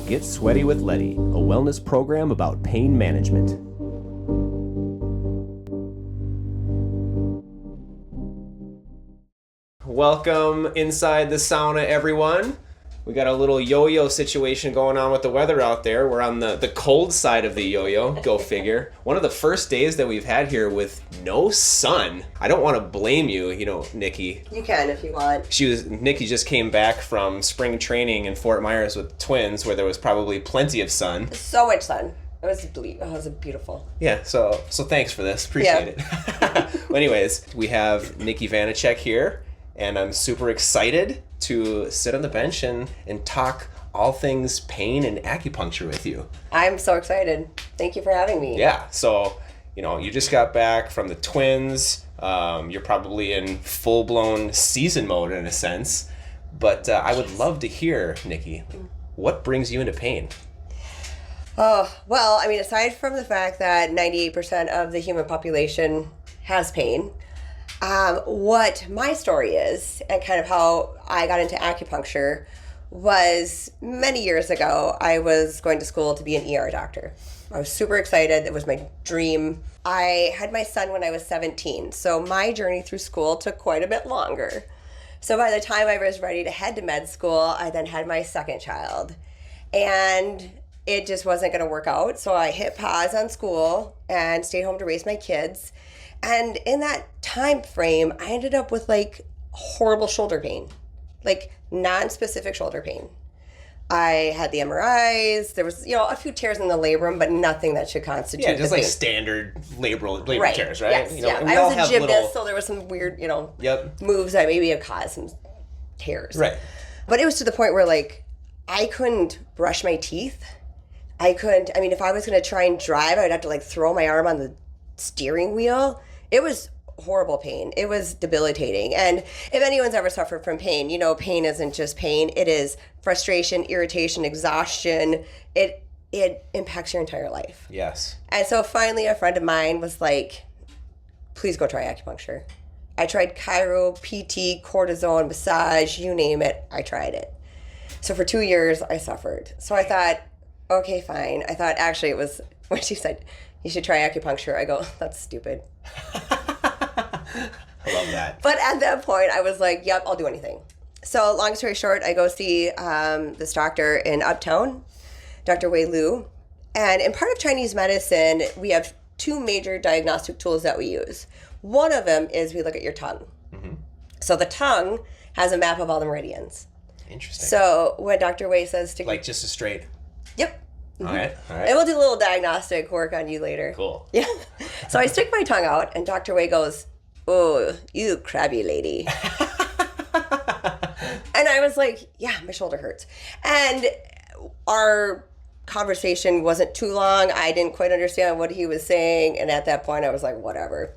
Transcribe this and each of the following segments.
Get Sweaty with Leddy, a wellness program about pain management. Welcome inside the sauna, everyone. We got a little yo-yo situation going on with the weather out there. We're on the cold side of the yo-yo, go figure. One of the first days that we've had here with no sun. I don't want to blame you, Nikki. You can if you want. Nikki just came back from spring training in Fort Myers with twins where there was probably plenty of sun. So much sun. It was beautiful. Yeah, so thanks for this. Appreciate it. Well, anyways, we have Nikki Vanecek here, and I'm super excited to sit on the bench and talk all things pain and acupuncture with you. I'm so excited. Thank you for having me. Yeah, so, you just got back from the twins. You're probably in full-blown season mode in a sense. But I would love to hear, Nikki, what brings you into pain? Oh, well, aside from the fact that 98% of the human population has pain, what my story is and kind of how I got into acupuncture was many years ago. I was going to school to be an ER doctor. I was super excited. It was my dream. I had my son when I was 17, so my journey through school took quite a bit longer. So by the time I was ready to head to med school, I then had my second child. And it just wasn't going to work out, so I hit pause on school and stayed home to raise my kids. And in that time frame, I ended up with horrible shoulder pain, non-specific shoulder pain. I had the MRIs. There was, a few tears in the labrum, but nothing that should constitute just the pain. Standard labor tears, right? Yes, I was a gymnast, so there was some weird, moves that maybe have caused some tears. Right. But it was to the point where I couldn't brush my teeth. I couldn't. If I was going to try and drive, I'd have to throw my arm on the steering wheel. It was horrible pain. It was debilitating. And if anyone's ever suffered from pain, pain isn't just pain. It is frustration, irritation, exhaustion. It impacts your entire life. Yes. And so finally a friend of mine was like, please go try acupuncture. I tried chiro, PT, cortisone, massage, you name it. I tried it. So for 2 years I suffered. So I thought, okay, fine. I thought actually it was when she said, you should try acupuncture. I go, that's stupid. I love that. But at that point, I was like, yep, I'll do anything. So long story short, I go see this doctor in Uptown, Dr. Wei Lu. And in part of Chinese medicine, we have two major diagnostic tools that we use. One of them is we look at your tongue. Mm-hmm. So the tongue has a map of all the meridians. Interesting. So when Dr. Wei says to... just a straight... Yep. Mm-hmm. All right. And we'll do a little diagnostic work on you later. Cool. Yeah. So I stick my tongue out, and Dr. Wei goes, oh, you crabby lady. And I was like, yeah, my shoulder hurts. And our conversation wasn't too long. I didn't quite understand what he was saying. And at that point, I was like, whatever.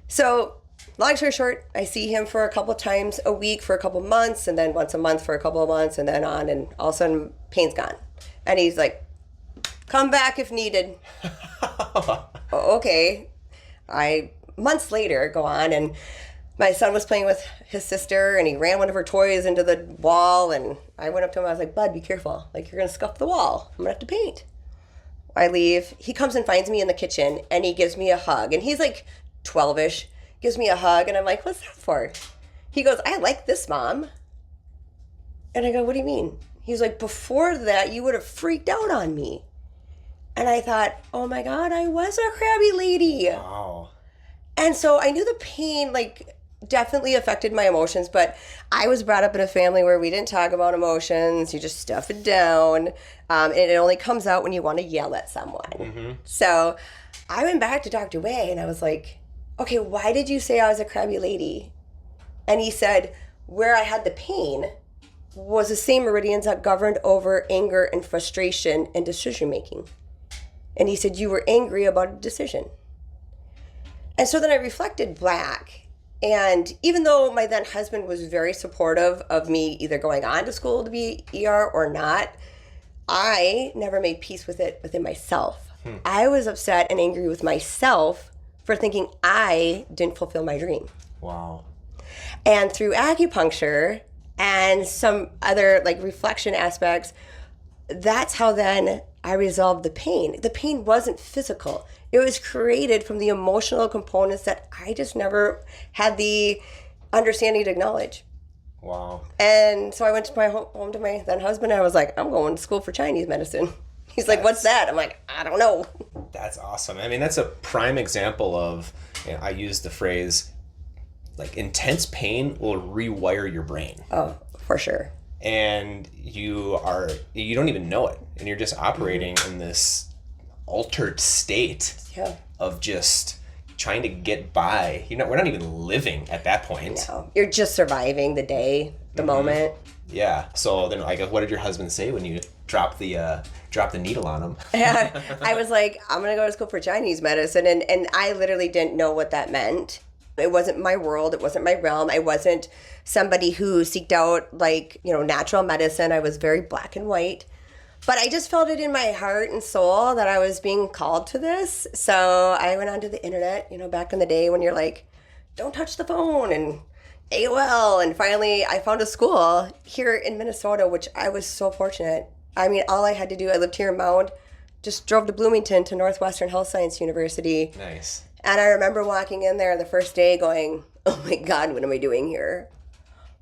So long story short, I see him for a couple times a week for a couple months, and then once a month for a couple of months, and then on, and all of a sudden, pain's gone. And he's like, come back if needed. Okay. Months later, go on, and my son was playing with his sister, and he ran one of her toys into the wall, and I went up to him, I was like, bud, be careful. You're going to scuff the wall. I'm going to have to paint. I leave. He comes and finds me in the kitchen, and he gives me a hug. And he's 12-ish, gives me a hug, and I'm like, what's that for? He goes, I like this, Mom. And I go, what do you mean? He's like, before that, you would have freaked out on me. And I thought, oh my God, I was a crabby lady. Wow. And so I knew the pain, definitely affected my emotions, but I was brought up in a family where we didn't talk about emotions. You just stuff it down. And it only comes out when you want to yell at someone. Mm-hmm. So I went back to Dr. Wei and I was like, okay, why did you say I was a crabby lady? And he said, where I had the pain was the same meridians that governed over anger and frustration and decision making. And he said, you were angry about a decision. And so then I reflected back. And even though my then husband was very supportive of me either going on to school to be ER or not, I never made peace with it within myself. I was upset and angry with myself for thinking I didn't fulfill my dream. Wow. And through acupuncture and some other like reflection aspects, that's how then I resolved the pain. The pain wasn't physical. It was created from the emotional components that I just never had the understanding to acknowledge. Wow. And so I went to my home to my then husband, and I was like, I'm going to school for Chinese medicine. He's like, what's that? I'm like, I don't know. That's awesome. I mean, that's a prime example of, I use the phrase, like, intense pain will rewire your brain. Oh, for sure. And you don't even know it. And you're just operating in this altered state of just trying to get by. We're not even living at that point. No, you're just surviving the day, the moment. Yeah. So then, I guess, what did your husband say when you dropped the needle on him? I was like, I'm gonna go to school for Chinese medicine, and I literally didn't know what that meant. It wasn't my world. It wasn't my realm. I wasn't somebody who seeked out natural medicine. I was very black and white. But I just felt it in my heart and soul that I was being called to this. So I went onto the internet, back in the day when you're like, don't touch the phone, and AOL. And finally, I found a school here in Minnesota, which I was so fortunate. I mean, all I had to do, I lived here in Mound, just drove to Bloomington to Northwestern Health Science University. Nice. And I remember walking in there the first day going, oh my God, what am I doing here?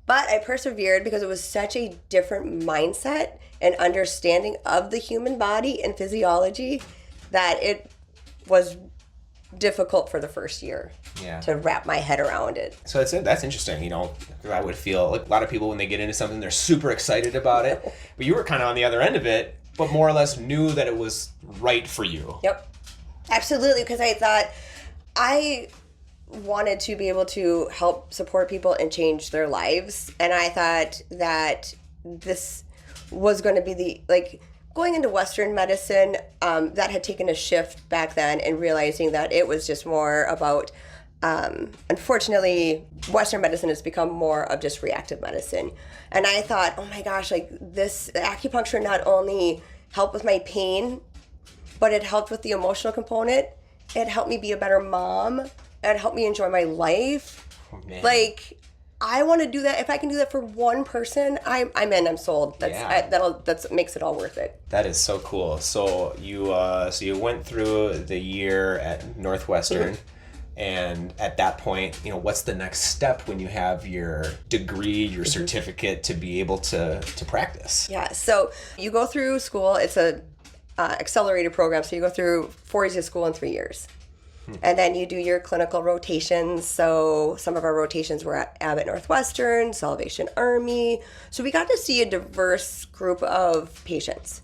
But I persevered because it was such a different mindset and understanding of the human body and physiology that it was difficult for the first year to wrap my head around it. So that's interesting, because I would feel like a lot of people when they get into something, they're super excited about it. But you were kind of on the other end of it, but more or less knew that it was right for you. Yep. Absolutely, because I thought I wanted to be able to help support people and change their lives. And I thought that this was going to be going into Western medicine, that had taken a shift back then, and realizing that it was just more about, unfortunately, Western medicine has become more of just reactive medicine. And I thought, oh my gosh, this acupuncture not only helped with my pain, but it helped with the emotional component. It helped me be a better mom. It helped me enjoy my life. Oh, man. I want to do that. If I can do that for one person, I'm in. I'm sold. That makes it all worth it. That is so cool. So you went through the year at Northwestern, and at that point, what's the next step when you have your degree, your certificate to be able to practice? Yeah. So you go through school. It's a accelerated program. So you go through 4 years of school in 3 years. And then you do your clinical rotations. So some of our rotations were at Abbott Northwestern, Salvation Army. So we got to see a diverse group of patients.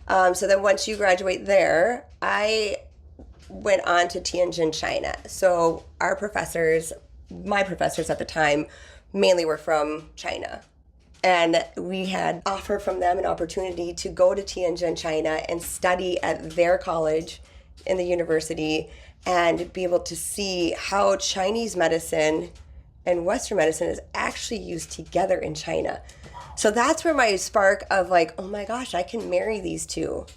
So then once you graduate there, I went on to Tianjin, China. So my professors at the time, mainly were from China. And we had offered from them an opportunity to go to Tianjin, China and study at their college in the university and be able to see how Chinese medicine and Western medicine is actually used together in China. So that's where my spark of oh my gosh, I can marry these two.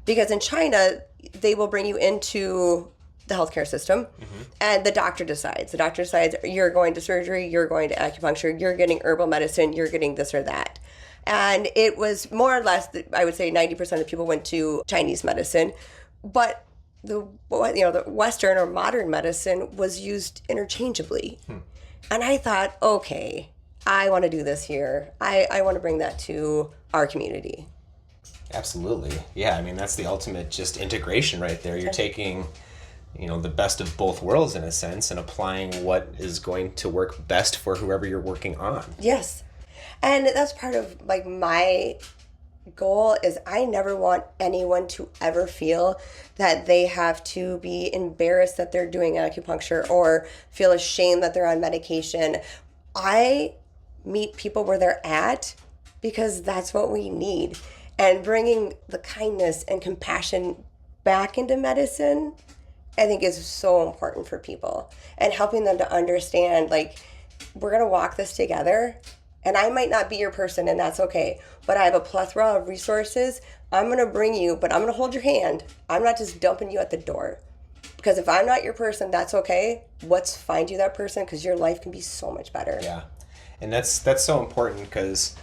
Because in China, they will bring you into the healthcare system, and the doctor decides. The doctor decides you're going to surgery, you're going to acupuncture, you're getting herbal medicine, you're getting this or that. And it was more or less, I would say 90% of people went to Chinese medicine, but the Western or modern medicine was used interchangeably. And I thought, okay, I want to do this here. I want to bring that to our community. Absolutely. Yeah, I mean, that's the ultimate just integration right there. You're taking, the best of both worlds in a sense and applying what is going to work best for whoever you're working on. Yes. And that's part of my goal is I never want anyone to ever feel that they have to be embarrassed that they're doing acupuncture or feel ashamed that they're on medication. I meet people where they're at because that's what we need. And bringing the kindness and compassion back into medicine, I think, is so important for people. And helping them to understand, we're going to walk this together. And I might not be your person, and that's okay. But I have a plethora of resources. I'm going to bring you, but I'm going to hold your hand. I'm not just dumping you at the door. Because if I'm not your person, that's okay. Let's find you that person, because your life can be so much better. Yeah. And that's so important, because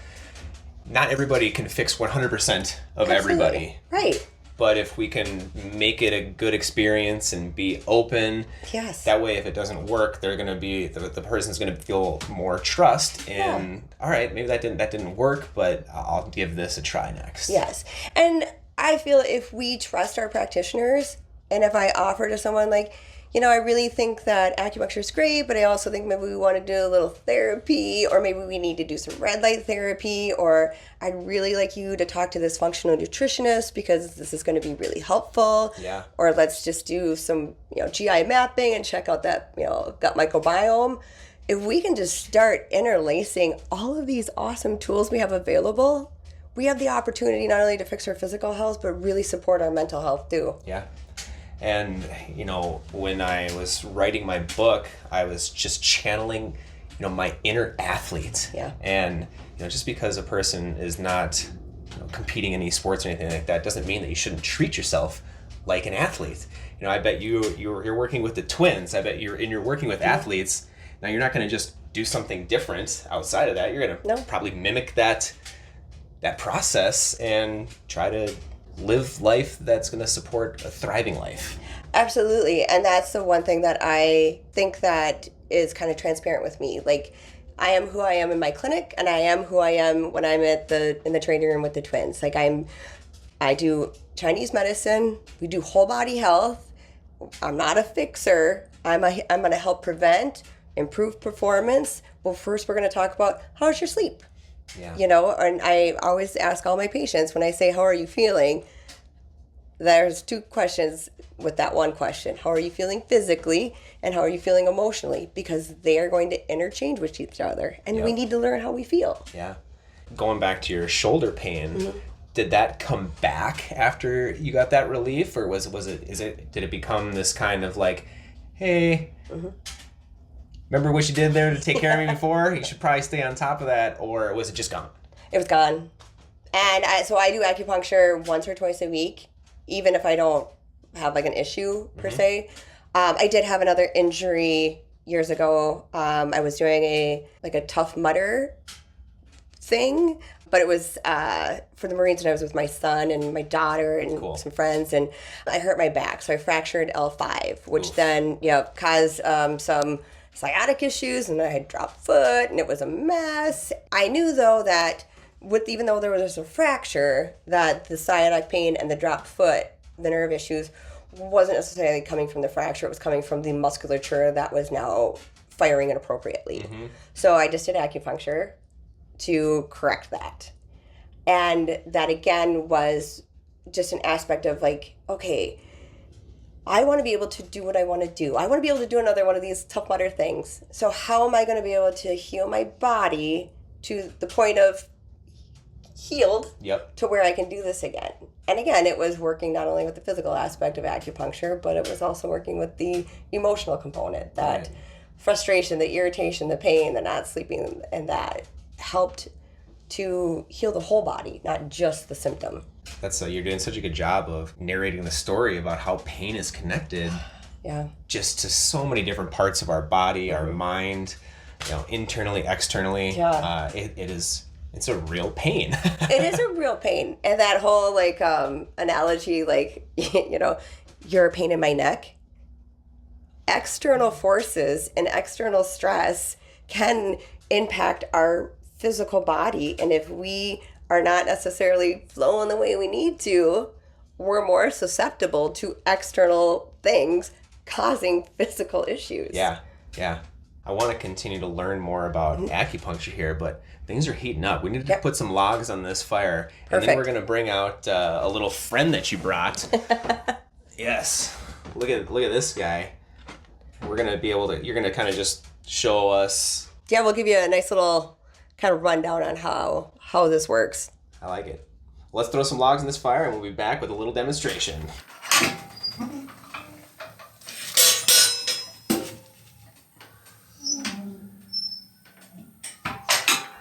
not everybody can fix 100% of everybody. Right. But if we can make it a good experience and be open, yes, that way if it doesn't work, they're going to be the person's going to feel more trust in, all right, maybe that didn't work, but I'll give this a try next. Yes. And I feel if we trust our practitioners, and if I offer to someone like, I really think that acupuncture is great, but I also think maybe we want to do a little therapy, or maybe we need to do some red light therapy, or I'd really like you to talk to this functional nutritionist because this is going to be really helpful. Yeah. Or let's just do some, GI mapping and check out that, gut microbiome. If we can just start interlacing all of these awesome tools we have available, we have the opportunity not only to fix our physical health, but really support our mental health too. Yeah. And, when I was writing my book, I was just channeling, my inner athlete. Yeah. And, just because a person is not competing in any sports or anything like that doesn't mean that you shouldn't treat yourself like an athlete. I bet you're working with the twins. I bet you're working with athletes. Now, you're not going to just do something different outside of that. You're going to probably mimic that process and try to live life that's going to support a thriving life. Absolutely. And that's the one thing that I think that is kind of transparent with me. Like, I am who I am in my clinic, and I am who I am when I'm in the training room with the twins. Like, I do Chinese medicine. We do whole body health. I'm not a fixer. I'm going to help prevent, improve performance. Well, first we're going to talk about how's your sleep. Yeah. And I always ask all my patients when I say, how are you feeling? There's two questions with that one question. How are you feeling physically, and how are you feeling emotionally? Because they are going to interchange with each other, and we need to learn how we feel. Yeah. Going back to your shoulder pain, did that come back after you got that relief, or did it become this kind of like, hey, remember what you did there to take care of me before? You should probably stay on top of that. Or was it just gone? It was gone. And so I do acupuncture once or twice a week, even if I don't have like an issue per se. I did have another injury years ago. I was doing a Tough Mudder thing, but it was for the Marines, and I was with my son and my daughter and some friends, and I hurt my back. So I fractured L5, which then caused some sciatic issues, and I had dropped foot, and it was a mess. I knew though that even though there was a fracture, that the sciatic pain and the dropped foot, the nerve issues, wasn't necessarily coming from the fracture. It was coming from the musculature that was now firing inappropriately. So I just did acupuncture to correct that. And that again was just an aspect of like, okay, I want to be able to do what I want to do. I want to be able to do another one of these Tough Mudder things. So how am I going to be able to heal my body to the point of healed to where I can do this again? And again, it was working not only with the physical aspect of acupuncture, but it was also working with the emotional component, that frustration, the irritation, the pain, the not sleeping, and that helped to heal the whole body, not just the symptom. You're doing such a good job of narrating the story about how pain is connected just to so many different parts of our body, our mind, internally, externally. It's a real pain. It is a real pain. And that whole analogy, you're a pain in my neck. External forces and external stress can impact our physical body, and if we are not necessarily flowing the way we need to, we're more susceptible to external things causing physical issues. Yeah. I want to continue to learn more about acupuncture here, but things are heating up. We need to put some logs on this fire. Perfect. And then we're going to bring out a little friend that you brought. Yes. Look at this guy. We're going to be able to, you're going to kind of just show us. Yeah, we'll give you a nice little kind of rundown on how this works. I like it. Let's throw some logs in this fire, and we'll be back with a little demonstration.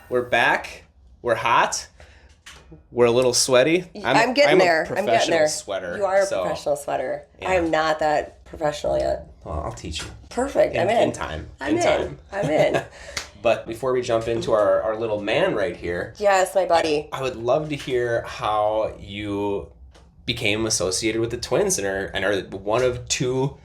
We're back. We're hot. We're a little sweaty. I'm getting there. I'm a professional sweater. You are a professional sweater. Yeah. I am not that professional yet. Well, I'll teach you. Perfect. I'm in. In time. I'm in. But before we jump into our little man right here. Yes, my buddy. I would love to hear how you became associated with the Twins and are one of two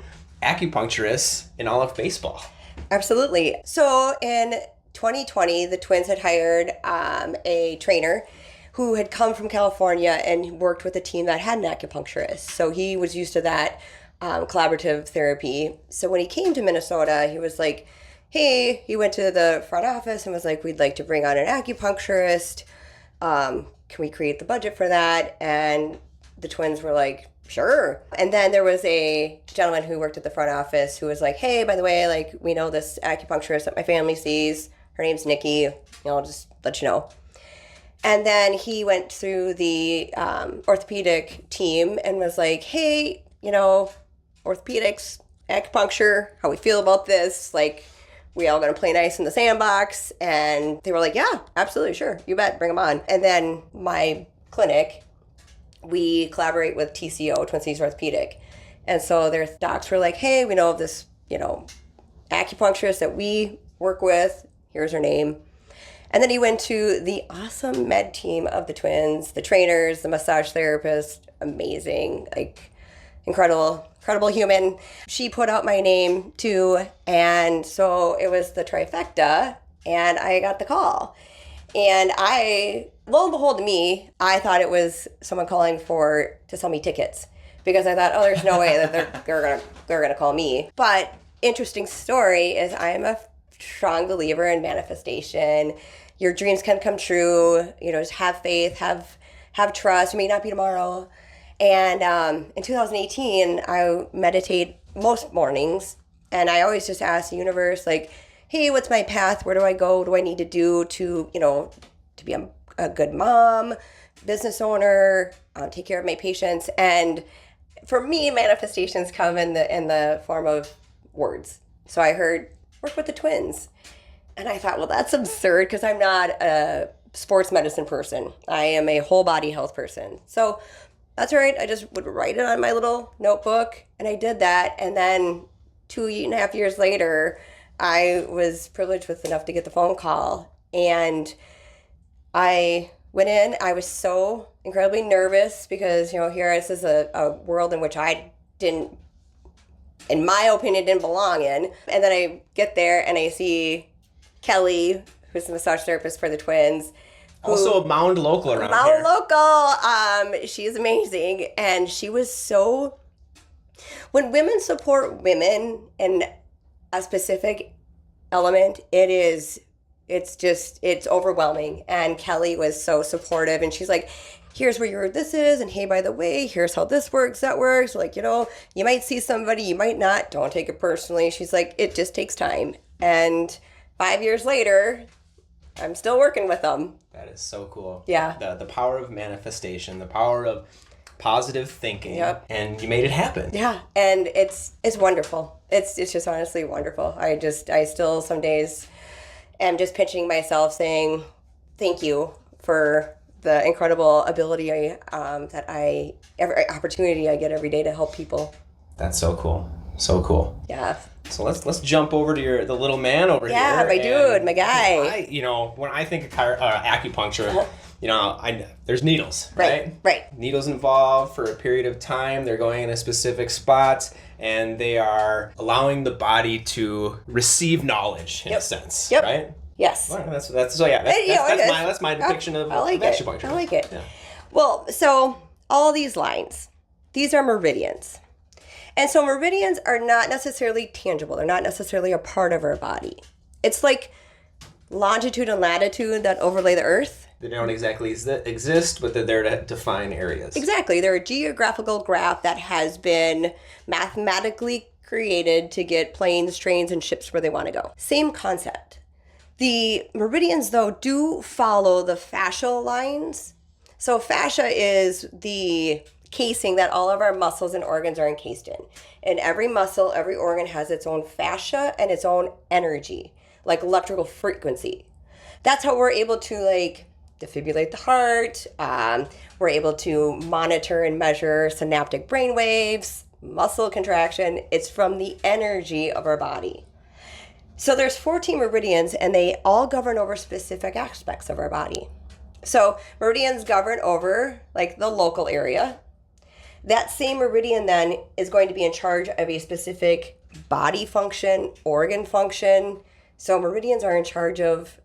acupuncturists in all of baseball. Absolutely. So in 2020, the Twins had hired a trainer who had come from California and worked with a team that had an acupuncturist. So he was used to that collaborative therapy. So when he came to Minnesota, he was like, hey, he went to the front office and was like, we'd like to bring on an acupuncturist. Can we create the budget for that? And the Twins were like, sure. And then there was a gentleman who worked at the front office who was like, hey, by the way, like, we know this acupuncturist that my family sees. Her name's Nikki. I'll just let you know. And then he went through the orthopedic team and was like, hey, orthopedics, acupuncture, how we feel about this? Like, we all gonna play nice in the sandbox? And they were like, yeah, absolutely, sure, you bet, bring them on. And then my clinic, we collaborate with TCO, Twin Cities Orthopedic. And so their docs were like, hey, we know of this, acupuncturist that we work with. Here's her name. And then he went to the awesome med team of the Twins, the trainers, the massage therapist, amazing, like incredible human. She put out my name too. And so it was the trifecta and I got the call. And lo and behold to me, I thought it was someone calling to sell me tickets because I thought, oh, there's no way that they're gonna call me. But interesting story is I'm a strong believer in manifestation. Your dreams can come true. Just have faith, have trust. It may not be tomorrow. And in 2018, I meditate most mornings, and I always just ask the universe, like, hey, what's my path? Where do I go? What do I need to do to be a good mom, business owner, take care of my patients? And for me, manifestations come in the form of words. So I heard, work with the Twins. And I thought, well, that's absurd because I'm not a sports medicine person. I am a whole body health person. So that's all right. I just would write it on my little notebook, and I did that. And then 2.5 years later, I was privileged with enough to get the phone call. And I went in. I was so incredibly nervous because, here this is a world in which I didn't, in my opinion, didn't belong in. And then I get there and I see Kelly, who's the massage therapist for the Twins. Also a Mound local around here. Mound local. She's amazing. And she was so... When women support women in a specific element, it's overwhelming. And Kelly was so supportive. And she's like, here's where this is. And hey, by the way, here's how this works, that works. Like, you might see somebody, you might not. Don't take it personally. She's like, it just takes time. And 5 years later, I'm still working with them. That is so cool. Yeah. The power of manifestation, the power of positive thinking. Yep. And you made it happen. Yeah. And it's wonderful. It's just honestly wonderful. I still some days am just pinching myself saying thank you for the incredible ability every opportunity I get every day to help people. That's so cool. So cool. Yeah. So let's jump over to the little man over here. Yeah, my dude, my guy. When I think of acupuncture, there's needles, right? Right. Needles involved for a period of time. They're going in a specific spot, and they are allowing the body to receive knowledge in a sense, right? Yes. Well, that's my depiction of acupuncture. I like it. Yeah. Well, so all these lines, these are meridians. And so meridians are not necessarily tangible. They're not necessarily a part of our body. It's like longitude and latitude that overlay the earth. They don't exactly exist, but they're there to define areas. Exactly. They're a geographical graph that has been mathematically created to get planes, trains, and ships where they want to go. Same concept. The meridians, though, do follow the fascial lines. So fascia is the casing that all of our muscles and organs are encased in. And every muscle, every organ has its own fascia and its own energy, like electrical frequency. That's how we're able to like defibrillate the heart. We're able to monitor and measure synaptic brain waves, muscle contraction. It's from the energy of our body. So there's 14 meridians, and they all govern over specific aspects of our body. So meridians govern over like the local area. That same meridian then is going to be in charge of a specific body function, organ function. So meridians are in charge of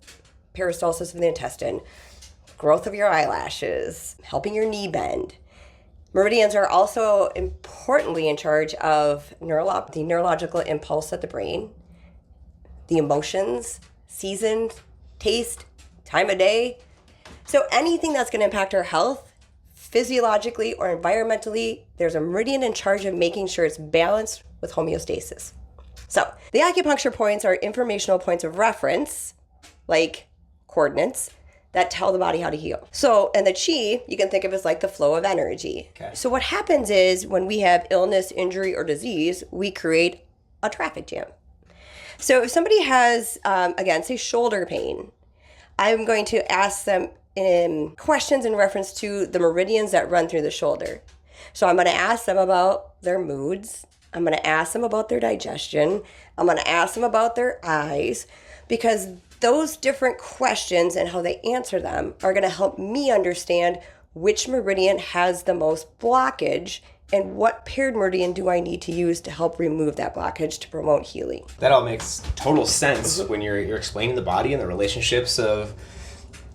peristalsis of the intestine, growth of your eyelashes, helping your knee bend. Meridians are also importantly in charge of the neurological impulse of the brain, the emotions, season, taste, time of day. So anything that's going to impact our health, physiologically or environmentally, there's a meridian in charge of making sure it's balanced with homeostasis. So the acupuncture points are informational points of reference, like coordinates, that tell the body how to heal. So, and the chi, you can think of as like the flow of energy. Okay. So what happens is when we have illness, injury, or disease, we create a traffic jam. So if somebody has, again, say shoulder pain, I'm going to ask them questions in reference to the meridians that run through the shoulder. So I'm going to ask them about their moods. I'm going to ask them about their digestion. I'm going to ask them about their eyes, because those different questions and how they answer them are going to help me understand which meridian has the most blockage and what paired meridian do I need to use to help remove that blockage to promote healing. That all makes total sense when you're explaining the body and the relationships of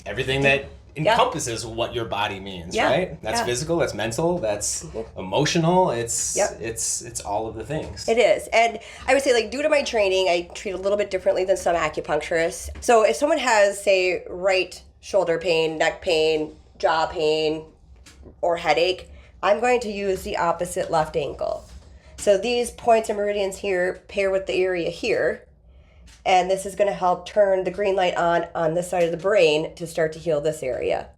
everything that encompasses what your body means, right? That's physical, that's mental, that's emotional, it's all of the things. It is. And I would say, like, due to my training, I treat a little bit differently than some acupuncturists. So if someone has, say, right shoulder pain, neck pain, jaw pain, or headache, I'm going to use the opposite left ankle. So these points and meridians here pair with the area here. And this is going to help turn the green light on this side of the brain to start to heal this area.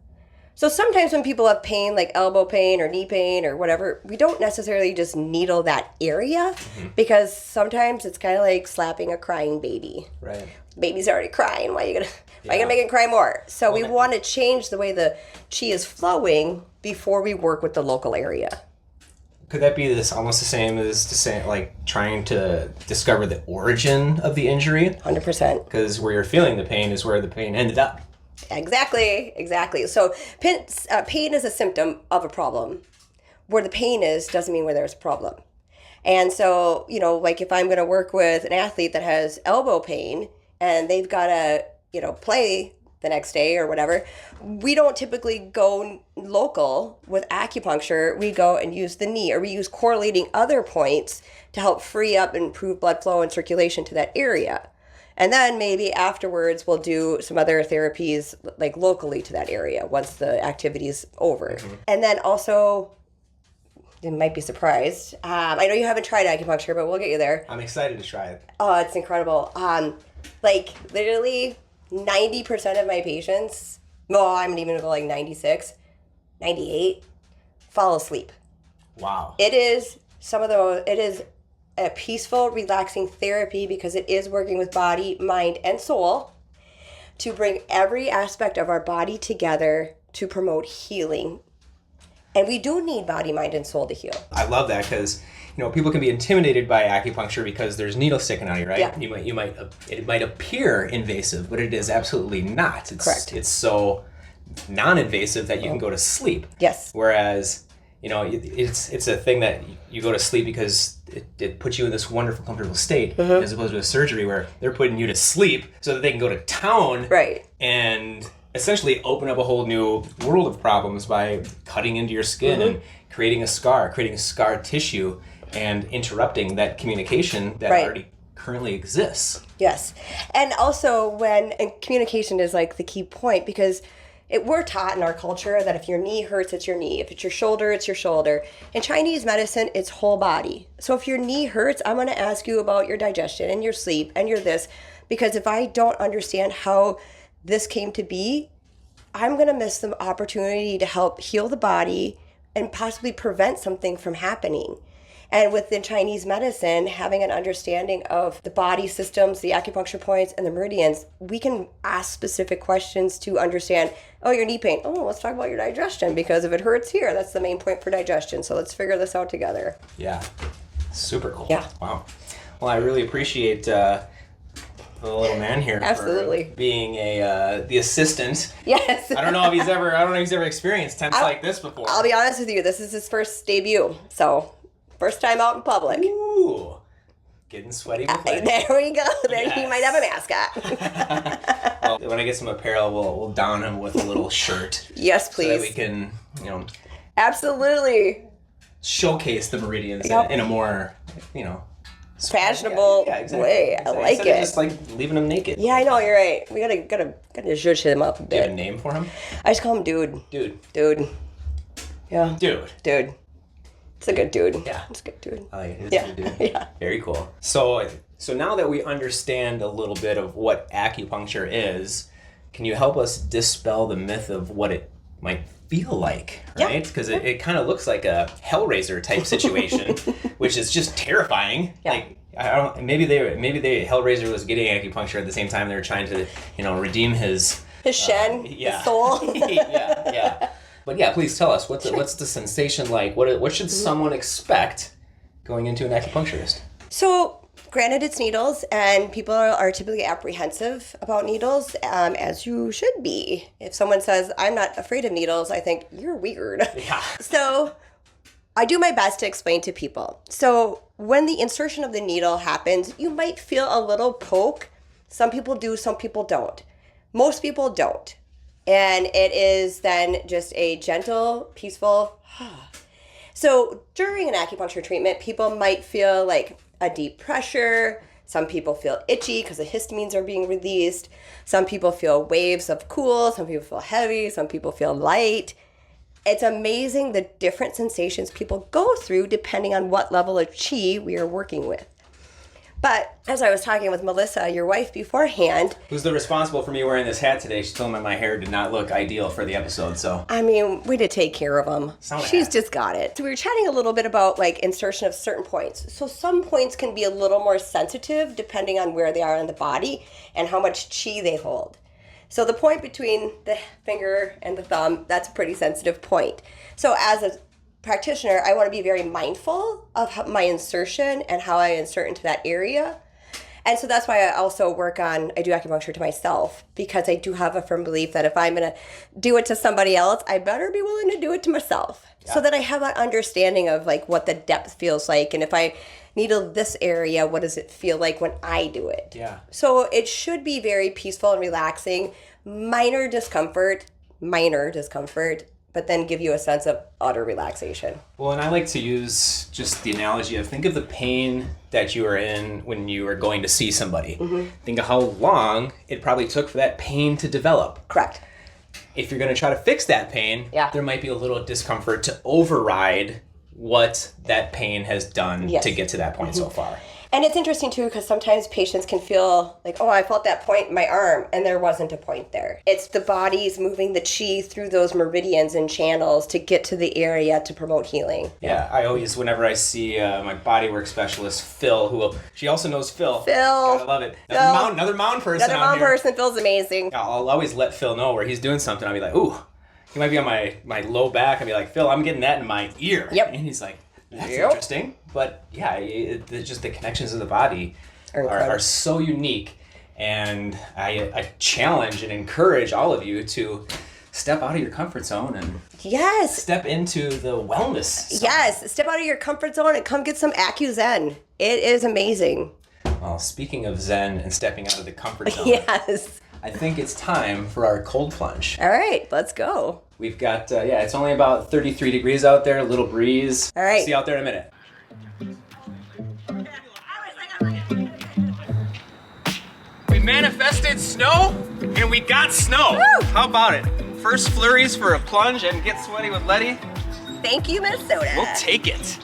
So sometimes when people have pain, like elbow pain or knee pain or whatever, we don't necessarily just needle that area, because sometimes it's kind of like slapping a crying baby. Right. Baby's already crying. Why are you gonna make it cry more? So we want to change the way the chi is flowing before we work with the local area. Could that be this almost the same as to say, like, trying to discover the origin of the injury? 100%. Because where you're feeling the pain is where the pain ended up. Exactly. So pain is a symptom of a problem. Where the pain is doesn't mean where there's a problem. And so, like if I'm going to work with an athlete that has elbow pain and they've got to, play the next day or whatever, we don't typically go local with acupuncture. We go and use the knee, or we use correlating other points to help free up and improve blood flow and circulation to that area. And then maybe afterwards we'll do some other therapies like locally to that area once the activity is over. And then also, you might be surprised, I know you haven't tried acupuncture, but we'll get you there. I'm excited to try it. Oh, it's incredible. Like literally 90% of my patients, well, I'm even going to go like 96, 98, fall asleep. Wow. It is a peaceful, relaxing therapy because it is working with body, mind, and soul to bring every aspect of our body together to promote healing. And we do need body, mind, and soul to heal. I love that because, people can be intimidated by acupuncture because there's needles sticking out of you, right? Yeah. It might appear invasive, but it is absolutely not. Correct. It's so non-invasive that you can go to sleep. Yes. Whereas, it's a thing that you go to sleep because it puts you in this wonderful, comfortable state, as opposed to a surgery where they're putting you to sleep so that they can go to town and essentially open up a whole new world of problems by cutting into your skin and creating scar tissue and interrupting that communication that already currently exists. Yes. And also and communication is like the key point, because we're taught in our culture that if your knee hurts, it's your knee. If it's your shoulder, it's your shoulder. In Chinese medicine, it's whole body. So if your knee hurts, I'm going to ask you about your digestion and your sleep and your this, because if I don't understand how this came to be, I'm going to miss the opportunity to help heal the body and possibly prevent something from happening. And within Chinese medicine, having an understanding of the body systems, the acupuncture points, and the meridians, we can ask specific questions to understand, oh, your knee pain. Oh, let's talk about your digestion, because if it hurts here, that's the main point for digestion. So let's figure this out together. Yeah. Super cool. Yeah. Wow. Well, I really appreciate the little man here. Absolutely. For being the assistant. Yes. I don't know if he's ever experienced tents like this before. I'll be honest with you, this is his first debut. So, first time out in public. Ooh. Getting sweaty with Leddy. There we go. There Yes. he might have a mascot. Well, when I get some apparel, we'll down him with a little shirt. Yes, please. So that we can, Absolutely. showcase the meridians Yep. in a more, fashionable exactly. way. I like Instead of it. just like leaving him naked. Yeah, I know, you're right. We gotta zhuzh him up a Do you have a bit. name for him? I just call him dude. Dude. Dude. Yeah. Dude. Dude. It's a good dude. Yeah. It's a good dude. I like it. Yeah. Dude. Yeah. Very cool. So now that we understand a little bit of what acupuncture is, can you help us dispel the myth of what it might feel like, right? Because it kind of looks like a Hellraiser type situation, which is just terrifying. Yeah. Like I don't maybe Hellraiser was getting acupuncture at the same time they were trying to redeem his Shen, yeah. his soul. yeah. But yeah, please tell us what's the sensation like? What should someone expect going into an acupuncturist? So, granted, it's needles, and people are typically apprehensive about needles, as you should be. If someone says, I'm not afraid of needles, I think, you're weird. Yeah. So, I do my best to explain to people. So, when the insertion of the needle happens, you might feel a little poke. Some people do, some people don't. Most people don't. And it is then just a gentle, peaceful. So during an acupuncture treatment, people might feel like a deep pressure. Some people feel itchy because the histamines are being released. Some people feel waves of cool. Some people feel heavy. Some people feel light. It's amazing the different sensations people go through depending on what level of chi we are working with. But as I was talking with Melissa, your wife, beforehand... Who's the responsible for me wearing this hat today? She told me my hair did not look ideal for the episode, so... I mean, we did take care of them. She's just got it. So we were chatting a little bit about, insertion of certain points. So some points can be a little more sensitive depending on where they are in the body and how much chi they hold. So the point between the finger and the thumb, that's a pretty sensitive point. So as a practitioner, I want to be very mindful of my insertion and how I insert into that area. And so that's why I also I do acupuncture to myself, because I do have a firm belief that if I'm going to do it to somebody else, I better be willing to do it to myself. Yeah. So that I have an understanding of what the depth feels like. And if I needle this area, what does it feel like when I do it? Yeah. So it should be very peaceful and relaxing, minor discomfort, but then give you a sense of utter relaxation. Well, and I like to use just the analogy of think of the pain that you were in when you were going to see somebody. Mm-hmm. Think of how long it probably took for that pain to develop. Correct. If you're going to try to fix that pain, there might be a little discomfort to override what that pain has done to get to that point so far. And it's interesting, too, because sometimes patients can feel like, oh, I felt that point in my arm, and there wasn't a point there. It's the body's moving the chi through those meridians and channels to get to the area to promote healing. Yeah, I always, whenever I see my bodywork specialist, Phil, she also knows Phil. Phil. Gotta love it. Another mound person Another mound person. Phil's amazing. I'll always let Phil know where he's doing something. I'll be like, ooh, he might be on my low back. I'll be like, Phil, I'm getting that in my ear. Yep. And he's like, that's interesting. But yeah, just the connections of the body are so unique. And I challenge and encourage all of you to step out of your comfort zone and step into the wellness zone. Yes, step out of your comfort zone and come get some AccuZen. It is amazing. Well, speaking of Zen and stepping out of the comfort zone, yes, I think it's time for our cold plunge. All right, let's go. We've got, it's only about 33 degrees out there, a little breeze. All right. See you out there in a minute. We manifested snow, and we got snow. Woo! How about it? First flurries for a plunge and get sweaty with Leddy. Thank you, Minnesota. We'll take it.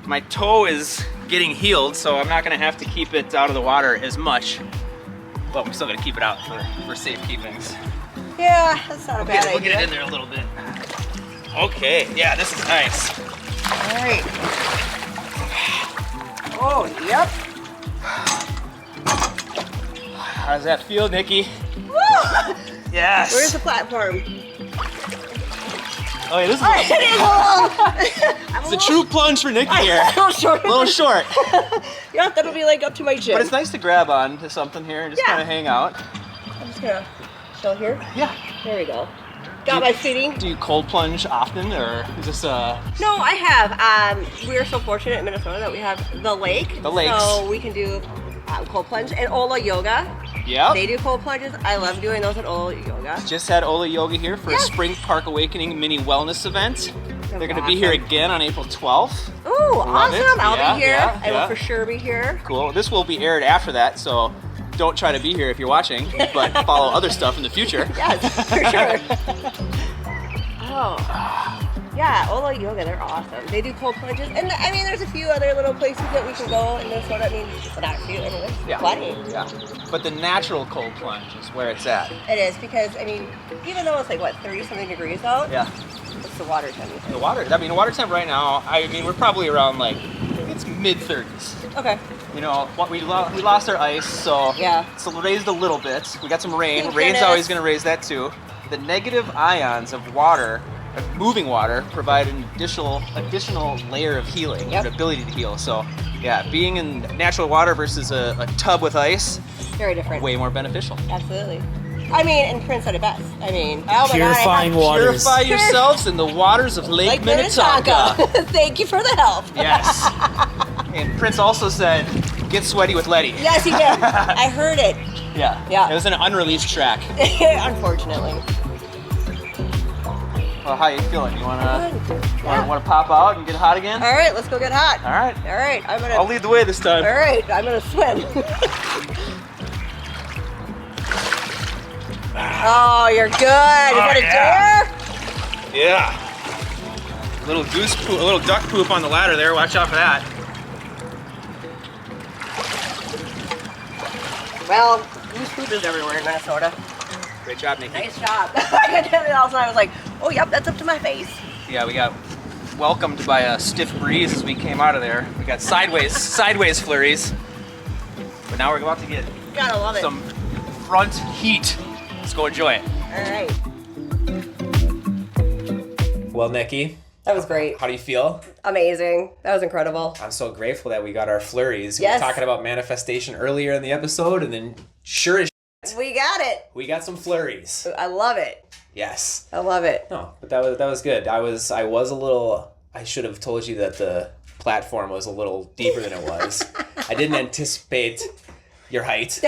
My toe is getting healed, so I'm not gonna have to keep it out of the water as much. But we're still gonna keep it out for safekeepings. Yeah, that's not a bad idea. We'll get it in there a little bit. Okay, yeah, this is nice. All right. Oh, yep. How does that feel, Nikki? Woo! Yes. Where's the platform? Oh, yeah, this is It's it's a true plunge for Nikki here. A little short. Yeah, that'll be like up to my chin. But it's nice to grab on to something here and just kind of hang out. I'm just gonna chill here. Yeah. There we go. Got my fitting. Do you cold plunge often, or is this No, I have. We're so fortunate in Minnesota that we have the lake. The lakes. So we can do cold plunge and Ola yoga. Yep. They do cold plunges. I love doing those at Ola yoga. Just had Ola Yoga here for a Spring Park Awakening mini wellness event. They're going to be here again on April 12th. Oh, awesome. it. I'll Yeah, be here. yeah, I will yeah. for sure be here. Cool. This will be aired after that, so don't try to be here if you're watching, but follow other stuff in the future. Yes, for sure. Oh. Yeah, Ola Yoga, they're awesome. They do cold plunges. And I mean, there's a few other little places that we can go in Minnesota. I mean, it's not a few, I mean, there's plenty. Yeah. But the natural cold plunge is where it's at. It is because, I mean, even though it's like, what, 30-something degrees out? Yeah. It's the water temperature. The water temp right now, I mean, we're probably around like, it's mid-30s. Okay. You know, we lost our ice, so Yeah. it's raised a little bit. We got some rain. Thank Rain's goodness. always going to raise that too. The negative ions of water, of moving water, provide an additional layer of healing, Yep. an ability to heal. So, yeah, being in natural water versus a tub with ice, Very different. way more beneficial. Absolutely. I mean, and Prince said it best. I mean, oh my Purifying God. waters. Purify yourselves in the waters of Lake Minnetonka. Thank you for the help. Yes. And Prince also said, get sweaty with Leddy. Yes, he did. I heard it. Yeah. Yeah. It was an unreleased track. Unfortunately. Well, how you feeling? You wanna Yeah. pop out and get hot again? All right, let's go get hot. All right. All right, I'll lead the way this time. All right, I'm gonna swim. Oh, you're good. Is that a dare? Yeah. A little goose poop, a little duck poop on the ladder there. Watch out for that. Well, goose poop is everywhere in Minnesota. Great job, Nikki. Nice job. I did it all the time. I was like, oh, yep, that's up to my face. Yeah, we got welcomed by a stiff breeze as we came out of there. We got sideways flurries. But now we're about to get Gotta love it. some front heat. Let's go enjoy it. All right. Well, Nikki, That was great. how do you feel? Amazing. That was incredible. I'm so grateful that we got our flurries. Yes. We were talking about manifestation earlier in the episode, and then sure as We got it. we got some flurries. I love it. Yes. I love it. No, but that was good. I was a little. I should have told you that the platform was a little deeper than it was. I didn't anticipate your height.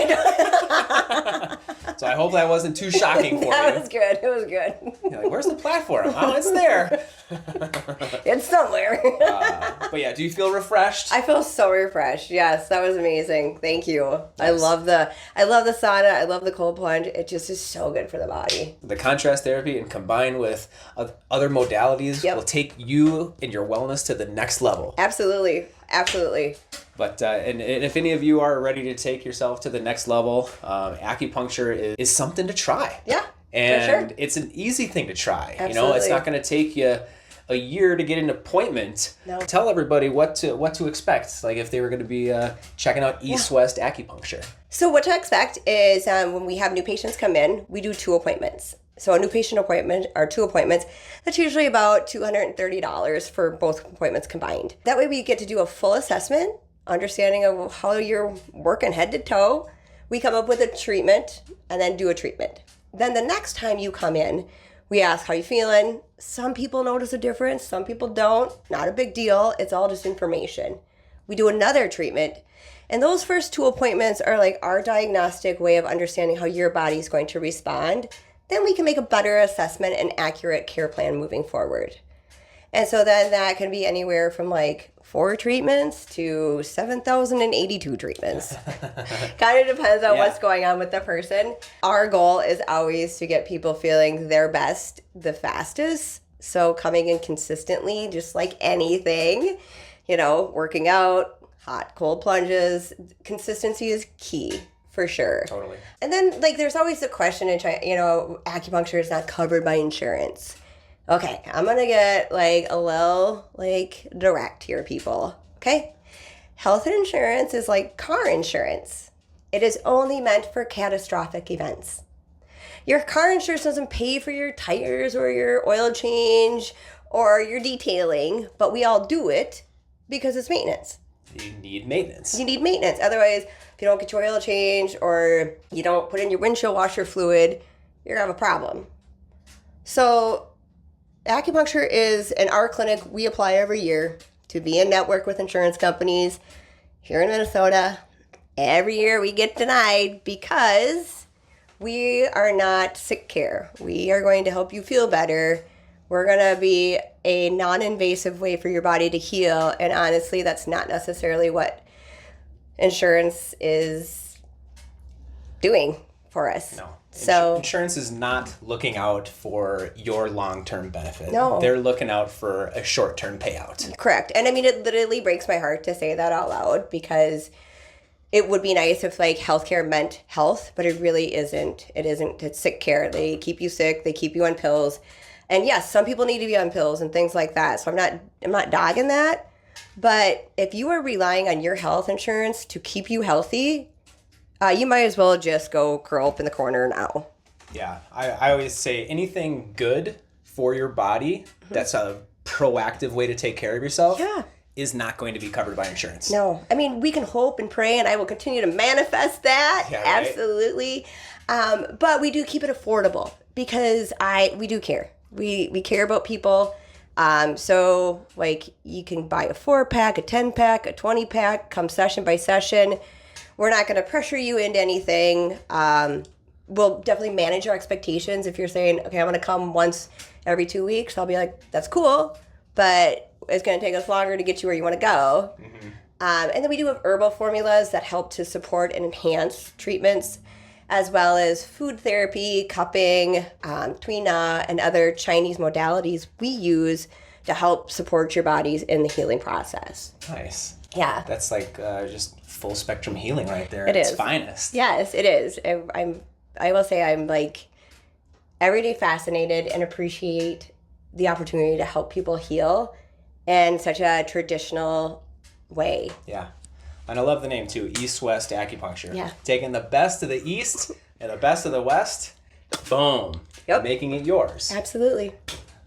So I hope that wasn't too shocking for That you. was good. It was good. You're like, where's the platform? Oh, it's there. It's somewhere. But yeah, do you feel refreshed? I feel so refreshed. Yes, that was amazing. Thank you. I Yes. love the sauna. I love the cold plunge. It just is so good for the body. The contrast therapy and combined with other modalities Yep. will take you and your wellness to the next level. Absolutely. Absolutely. But and if any of you are ready to take yourself to the next level, acupuncture is something to try. Yeah. And for sure. it's an easy thing to try. Absolutely. You know, it's not going to take you a year to get an appointment. No. Tell everybody what to expect. Like if they were going to be checking out EastWest Acupuncture. So what to expect is when we have new patients come in, we do 2 appointments. So a new patient appointment or 2 appointments, that's usually about $230 for both appointments combined. That way we get to do a full assessment, understanding of how you're working head to toe. We come up with a treatment and then do a treatment. Then the next time you come in, we ask how you feeling. Some people notice a difference, some people don't. Not a big deal. It's all just information. We do another treatment. And those first 2 appointments are like our diagnostic way of understanding how your body is going to respond. Then we can make a better assessment and accurate care plan moving forward. And so then that can be anywhere from like 4 treatments to 7,082 treatments. Kind of depends on what's going on with the person. Our goal is always to get people feeling their best the fastest. So coming in consistently, just like anything, you know, working out, hot, cold plunges, consistency is key. For sure. Totally. And then, like, there's always the question in China, you know, acupuncture is not covered by insurance. Okay, I'm going to get, like, a little, like, direct here, people. Okay? Health insurance is like car insurance. It is only meant for catastrophic events. Your car insurance doesn't pay for your tires or your oil change or your detailing, but we all do it because it's maintenance. You need maintenance. You need maintenance. Otherwise, if you don't get your oil changed or you don't put in your windshield washer fluid, you're going to have a problem. So acupuncture is, in our clinic, we apply every year to be in network with insurance companies here in Minnesota. Every year we get denied because we are not sick care. We are going to help you feel better. We're going to be a non-invasive way for your body to heal. And honestly, that's not necessarily what insurance is doing for us. No. So insurance is not looking out for your long-term benefit. No. They're looking out for a short-term payout. correct. And I mean, it literally breaks my heart to say that out loud because it would be nice if like healthcare meant health, but it really isn't. It isn't. It's sick care. They keep you sick. They keep you on pills. And yes, some people need to be on pills and things like that. So I'm not dogging that. But if you are relying on your health insurance to keep you healthy, you might as well just go curl up in the corner now. Yeah, I always say anything good for your body that's a proactive way to take care of yourself is not going to be covered by insurance. No. I mean, we can hope and pray, and I will continue to manifest that. Yeah, right? Absolutely. But we do keep it affordable because we do care. We care about people. So, like, you can buy a 4-pack, a 10-pack, a 20-pack, come session by session. We're not going to pressure you into anything. We'll definitely manage our expectations. If you're saying, okay, I'm going to come once every 2 weeks, I'll be like, that's cool, but it's going to take us longer to get you where you want to go. Mm-hmm. And then we do have herbal formulas that help to support and enhance treatments, as well as food therapy, cupping, tuina, and other Chinese modalities we use to help support your bodies in the healing process. Nice. Yeah. That's like just full spectrum healing right there. It It's is. finest. Yes, it is. I will say I'm like every day fascinated and appreciate the opportunity to help people heal in such a traditional way. Yeah. And I love the name too, EastWest Acupuncture. Yeah. Taking the best of the East and the best of the West, boom. Yep. Making it yours. Absolutely.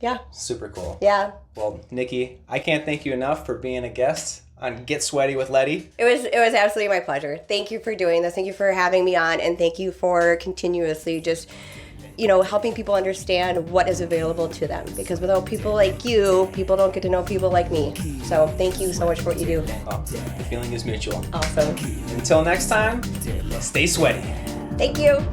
Yeah. Super cool. Yeah. Well, Nikki, I can't thank you enough for being a guest on Get Sweaty with Leddy. It was absolutely my pleasure. Thank you for doing this. Thank you for having me on, and thank you for continuously just, helping people understand what is available to them. Because without people like you, people don't get to know people like me. So thank you so much for what you do. Oh, the feeling is mutual. Awesome. Until next time, stay sweaty. Thank you.